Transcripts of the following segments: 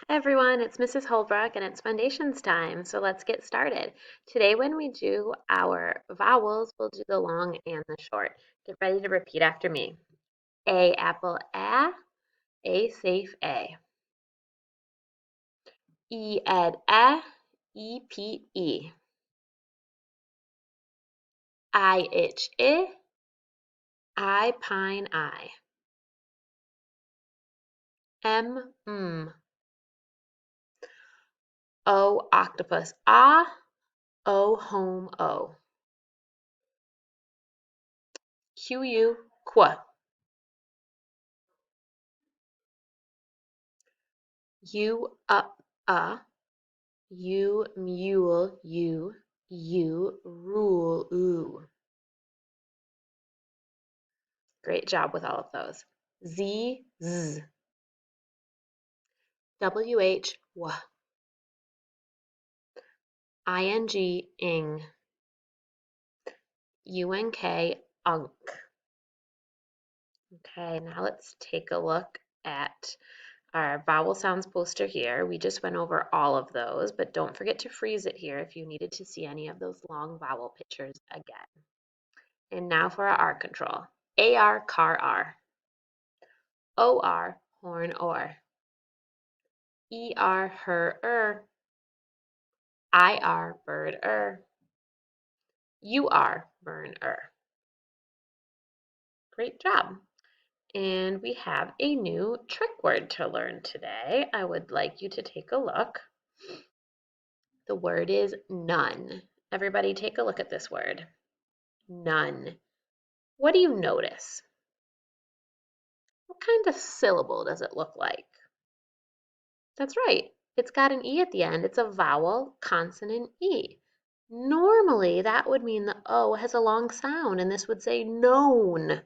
Hi everyone, it's Mrs. Holbrook and it's Foundations time, so let's get started. Today when we do our vowels, we'll do the long and the short. Get ready to repeat after me. A apple A safe A. E ed E P E. I itch I pine I. M. O octopus O home O. Qu. U up U mule U rule oo. Great job with all of those. Z WH w. ING ing. UNK unk. Okay, now let's take a look at our vowel sounds poster here. We just went over all of those, but don't forget to freeze it here if you needed to see any of those long vowel pictures again. And now for our R control. AR car R. OR horn or. ER her IR bird UR burn Great job. And we have a new trick word to learn today. I would like you to take a look. The word is none. Everybody take a look at this word. None. What do you notice? What kind of syllable does it look like? That's right. It's got an E at the end. It's a vowel consonant E. Normally, that would mean the O has a long sound, and this would say known,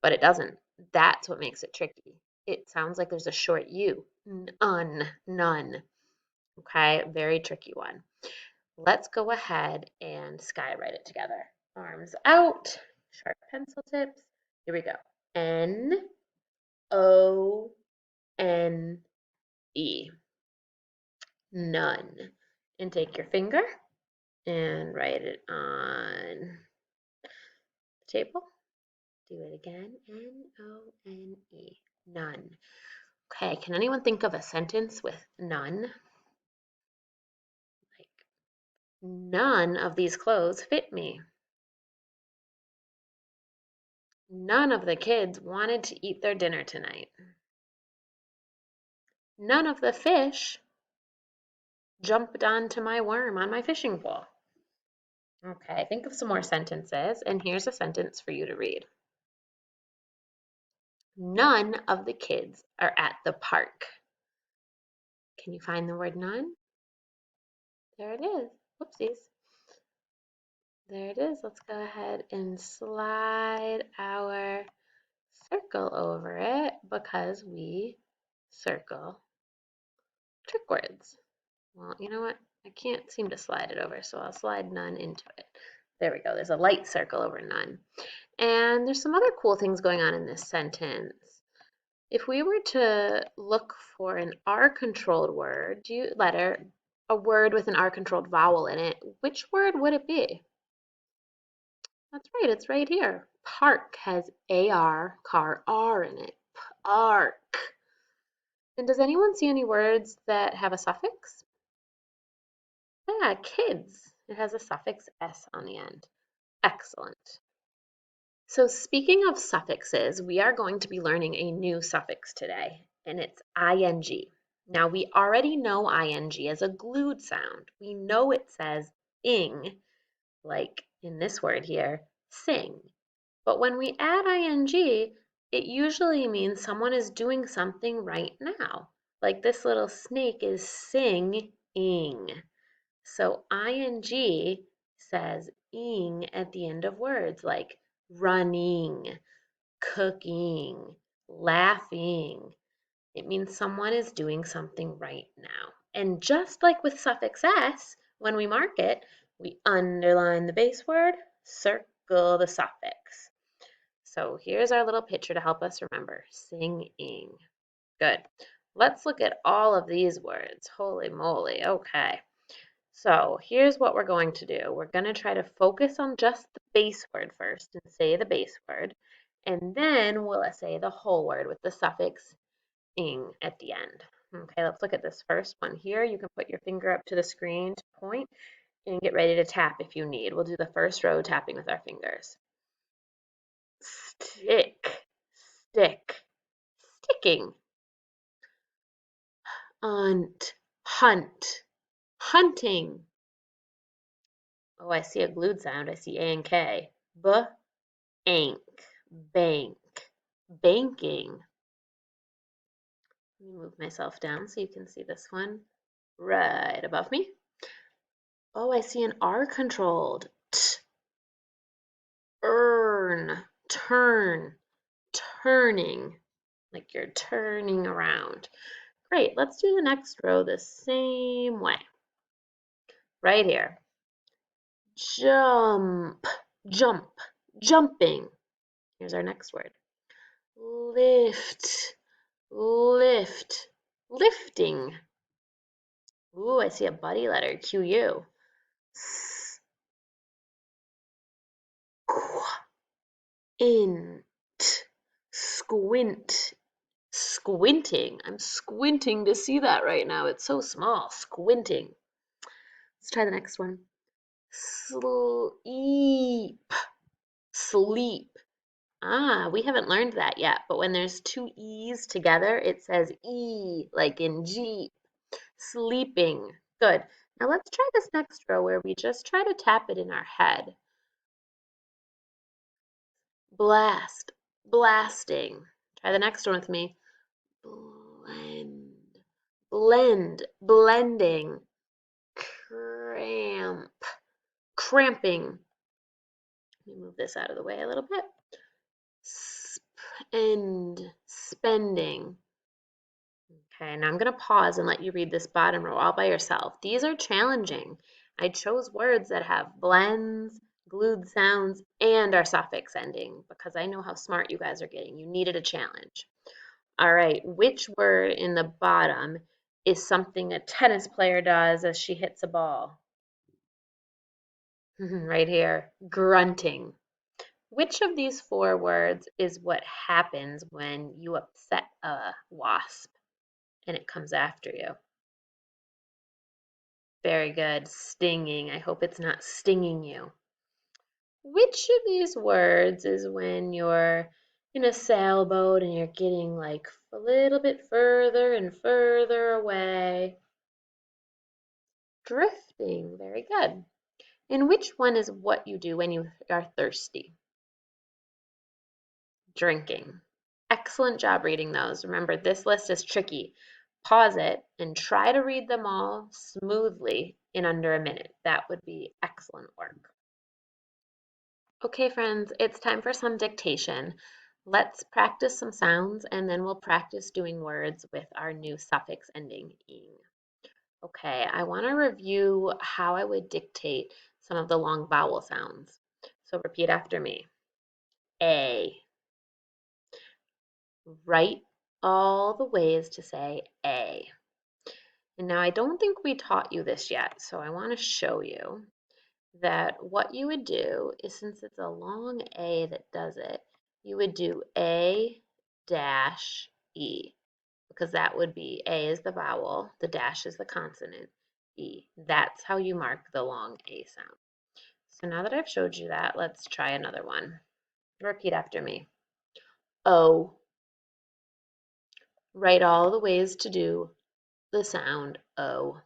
but it doesn't. That's what makes it tricky. It sounds like there's a short U. None. Okay, very tricky one. Let's go ahead and skywrite it together. Arms out, sharp pencil tips. Here we go. None. None. And take your finger and write it on the table. Do it again. None. None. Okay, can anyone think of a sentence with none? Like, none of these clothes fit me. None of the kids wanted to eat their dinner tonight. None of the fish jumped onto my worm on my fishing pole. Okay, think of some more sentences, and here's a sentence for you to read. None of the kids are at the park. Can you find the word none? There it is. Whoopsies. There it is. Let's go ahead and slide our circle over it because we circle trick words. Well, you know what? I can't seem to slide it over, so I'll slide none into it. There we go. There's a light circle over none. And there's some other cool things going on in this sentence. If we were to look for an R-controlled word, a word with an R-controlled vowel in it, which word would it be? That's right, it's right here. Park has AR, car R in it. Park. And does anyone see any words that have a suffix? Yeah, kids. It has a suffix S on the end. Excellent. So speaking of suffixes, we are going to be learning a new suffix today, and it's ing. Now we already know ing as a glued sound. We know it says ing, like in this word here, sing. But when we add ing, it usually means someone is doing something right now. Like this little snake is singing. So ing says ing at the end of words like running, cooking, laughing. It means someone is doing something right now. And just like with suffix s, when we mark it, we underline the base word, circle the suffix. So here's our little picture to help us remember, singing. Good. Let's look at all of these words. Holy moly. Okay. So here's what we're going to do. We're going to try to focus on just the base word first and say the base word. And then we'll say the whole word with the suffix ing at the end. Okay, let's look at this first one here. You can put your finger up to the screen to point and get ready to tap if you need. We'll do the first row tapping with our fingers. Stick, stick, sticking. Hunt, hunting. Oh, I see a glued sound. I see A and K. Ank, bank, banking. Let me move myself down so you can see this one right above me. Oh, I see an R controlled. Earn, turn, turning, like you're turning around. Great, let's do the next row the same way. Right here. Jump, jump, jumping. Here's our next word. Lift, lift, lifting. Ooh, I see a buddy letter, QU. Squint, squint, squinting. I'm squinting to see that right now. It's so small. Squinting. Let's try the next one. Sleep. Sleep. Ah, we haven't learned that yet, but when there's two E's together, it says E, like in Jeep. Sleeping. Good. Now let's try this next row where we just try to tap it in our head. Blast. Blasting. Try the next one with me. Blend. Blend. Blending. Cramp. Cramping. Let me move this out of the way a little bit. Spend. Spending. Okay, now I'm going to pause and let you read this bottom row all by yourself. These are challenging. I chose words that have blends, glued sounds, and our suffix ending because I know how smart you guys are getting. You needed a challenge. All right, which word in the bottom is something a tennis player does as she hits a ball? Right here, grunting. Which of these four words is what happens when you upset a wasp and it comes after you? Very good. Stinging. I hope it's not stinging you. Which of these words is when you're in a sailboat and you're getting like a little bit further and further away? Drifting. Very good. And which one is what you do when you are thirsty? Drinking. Excellent job reading those. Remember, this list is tricky. Pause it and try to read them all smoothly in under a minute. That would be excellent work. Okay, friends, it's time for some dictation. Let's practice some sounds and then we'll practice doing words with our new suffix ending ing. Okay, I want to review how I would dictate some of the long vowel sounds. So repeat after me. A. Write all the ways to say A. And now I don't think we taught you this yet, so I want to show you that what you would do is, since it's a long A that does it, you would do A dash E, because that would be A is the vowel, the dash is the consonant, E. That's how you mark the long A sound. So now that I've showed you that, let's try another one. Repeat after me. O. Write all the ways to do the sound O.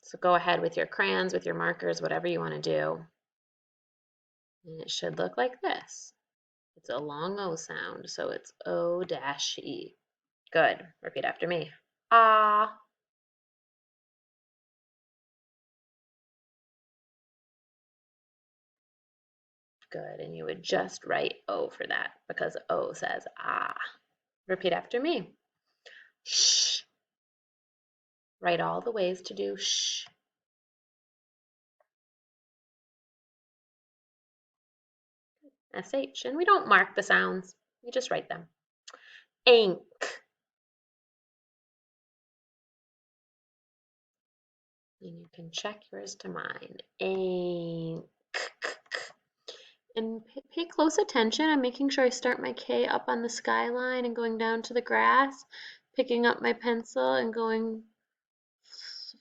So go ahead with your crayons, with your markers, whatever you want to do. And it should look like this. It's a long O sound, so it's O-E. Good. Repeat after me. Ah. Good. And you would just write O for that because O says ah. Repeat after me. Shh. Write all the ways to do shh. SH. And we don't mark the sounds. We just write them. Ink. And you can check yours to mine. Ink. And pay close attention. I'm making sure I start my K up on the skyline and going down to the grass, picking up my pencil and going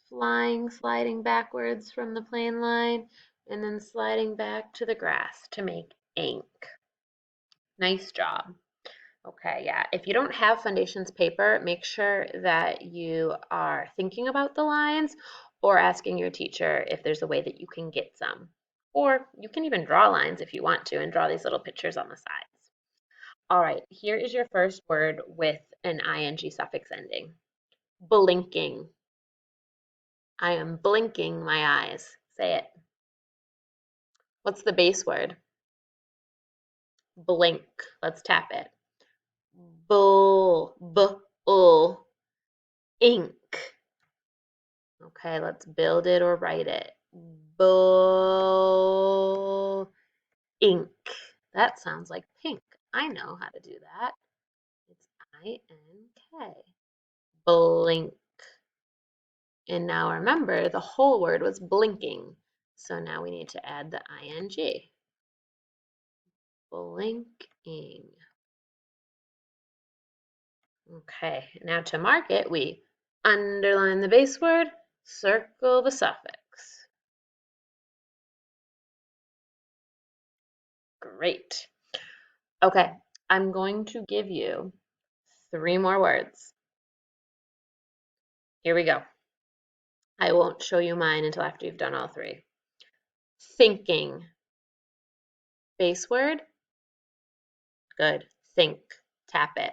flying, sliding backwards from the plane line, and then sliding back to the grass to make ink. Nice job. Okay, yeah. If you don't have Foundations paper, make sure that you are thinking about the lines or asking your teacher if there's a way that you can get some. Or you can even draw lines if you want to and draw these little pictures on the sides. All right, here is your first word with an ing suffix ending. Blinking. I am blinking my eyes. Say it. What's the base word? Blink. Let's tap it. Bull. Bull. Ink. Okay, let's build it or write it. Bull. Ink. That sounds like pink. I know how to do that. It's I-N-K. Blink. And now remember, the whole word was blinking. So now we need to add the ing. Blinking. Okay, now to mark it, we underline the base word, circle the suffix. Great. Okay, I'm going to give you 3 more words. Here we go. I won't show you mine until after you've done all 3. Thinking. Base word. Good. Think. Tap it.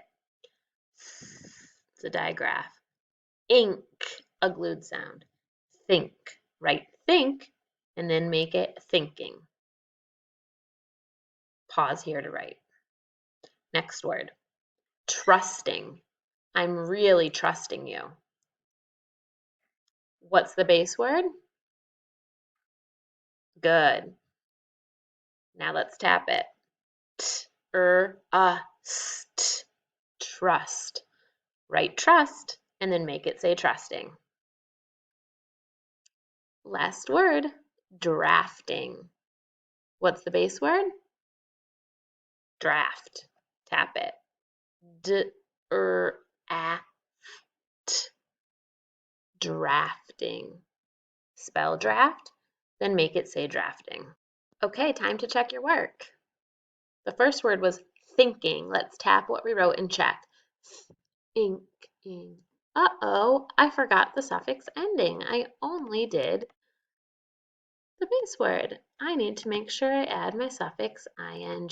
It's a digraph. Ink. A glued sound. Think. Write think and then make it thinking. Pause here to write. Next word. Trusting. I'm really trusting you. What's the base word? Good. Now let's tap it. St. Trust. Write trust and then make it say trusting. Last word, drafting. What's the base word? Draft. Tap it. Drafting. Spell draft, then make it say drafting. Okay, time to check your work. The first word was thinking. Let's tap what we wrote and check. Thinking. Uh-oh, I forgot the suffix ending. I only did the base word. I need to make sure I add my suffix ing.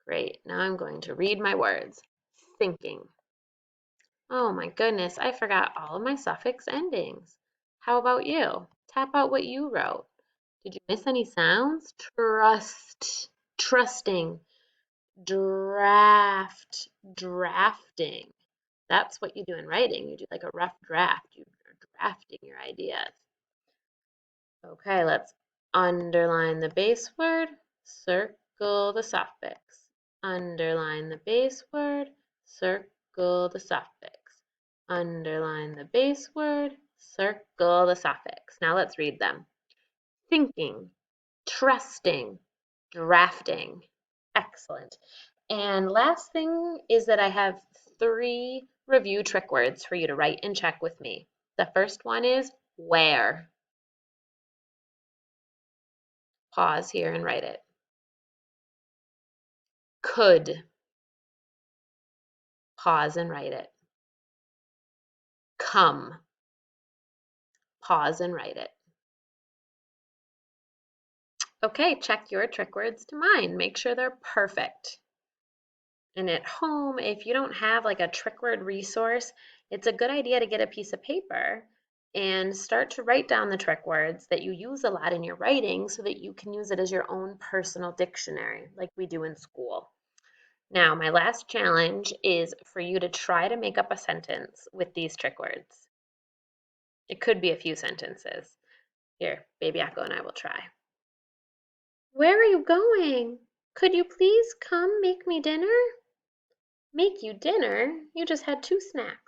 Great, now I'm going to read my words. Thinking. Oh my goodness, I forgot all of my suffix endings. How about you? Tap out what you wrote. Did you miss any sounds? Trust, trusting, draft, drafting. That's what you do in writing. You do like a rough draft. You're drafting your ideas. Okay, let's underline the base word, circle the suffix. Underline the base word, circle the suffix. Underline the base word, circle the suffix. Now let's read them. Thinking, trusting, drafting. Excellent. And last thing is that I have 3 review trick words for you to write and check with me. The first one is where. Pause here and write it. Could. Pause and write it. Come. Pause and write it. Okay, check your trick words to mine. Make sure they're perfect. And at home, if you don't have like a trick word resource, it's a good idea to get a piece of paper and start to write down the trick words that you use a lot in your writing so that you can use it as your own personal dictionary like we do in school. Now, my last challenge is for you to try to make up a sentence with these trick words. It could be a few sentences. Here, Baby Echo and I will try. Where are you going? Could you please come make me dinner? Make you dinner? You just had 2 snacks.